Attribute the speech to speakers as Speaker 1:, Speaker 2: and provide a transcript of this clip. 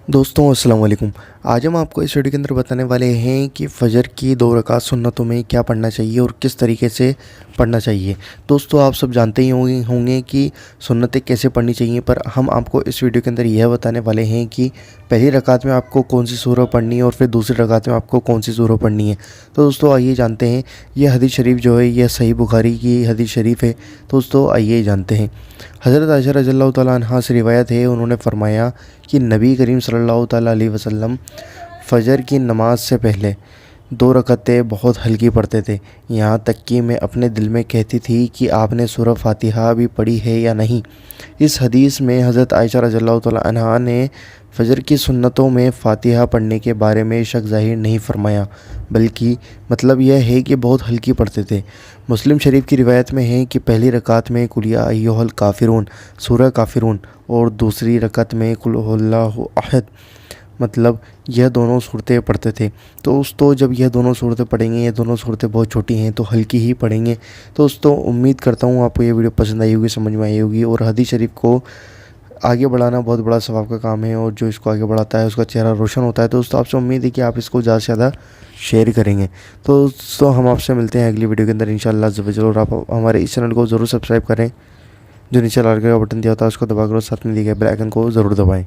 Speaker 1: दोस्तों अस्सलाम वालेकुम। आज हम आपको इस वीडियो के अंदर बताने वाले हैं कि फ़जर की 2 रकात सुन्नतों में क्या पढ़ना चाहिए और किस तरीके से पढ़ना चाहिए। दोस्तों आप सब जानते ही होंगे कि सुन्नतें कैसे पढ़नी चाहिए, पर हम आपको इस वीडियो के अंदर यह बताने वाले हैं कि पहली रकात में आपको कौन सी सूरह पढ़नी है और फिर दूसरी रकात में आपको कौन सी सूरह पढ़नी है। तो दोस्तों आइए जानते हैं। यह हदीस शरीफ जो है यह सही बुखारी की हदीस शरीफ है। दोस्तों आइए जानते हैं। हज़रत आयशा रज़ियल्लाहु तआला अन्हा से रिवायत है, उन्होंने फ़रमाया कि नबी करीम सल्लल्लाहु ताला अलैहि वसल्लम फ़जर की नमाज से पहले 2 रकअतें बहुत हल्की पढ़ते थे। यहाँ तक कि मैं अपने दिल में कहती थी कि आपने सूरह फ़ातिहा भी पढ़ी है या नहीं। इस हदीस में हज़रत आयशा रज़ियल्लाहु तआला अन्हा ने फ़जर की सुन्नतों में फ़ातिहा पढ़ने के बारे में शक ज़ाहिर नहीं फरमाया, बल्कि मतलब यह है कि बहुत हल्की पढ़ते थे। मुस्लिम शरीफ की रिवायत में है कि पहली रकात में कुल या अय्युहल काफ़िरून सूरह काफ़िरून और दूसरी रकात में कुल हुवल्लाहु अहद मतलब यह दोनों सूरतें पढ़ते थे। तो जब यह दोनों सूरतें पढ़ेंगे, ये दोनों सूरतें बहुत छोटी हैं तो हल्की ही पढ़ेंगे। तो दोस्तों उम्मीद करता हूँ आपको ये वीडियो पसंद आई होगी, समझ में आई होगी। और हदीस शरीफ को आगे बढ़ाना बहुत बड़ा सवाब का काम है और जो इसको आगे बढ़ाता है उसका चेहरा रोशन होता है। तो दोस्तों आपसे उम्मीद है कि आप इसको ज़्यादा से ज़्यादा शेयर करेंगे। तो दोस्तों हम आपसे मिलते हैं अगली वीडियो के अंदर इंशाअल्लाह अज़्ज़ व जल। और आप हमारे इस चैनल को ज़रूर सब्सक्राइब करें। जो नीचे लाल कलर का बटन दिया होता है उसको दबाकर साथ में दिए गए बेल आइकन को ज़रूर दबाएँ।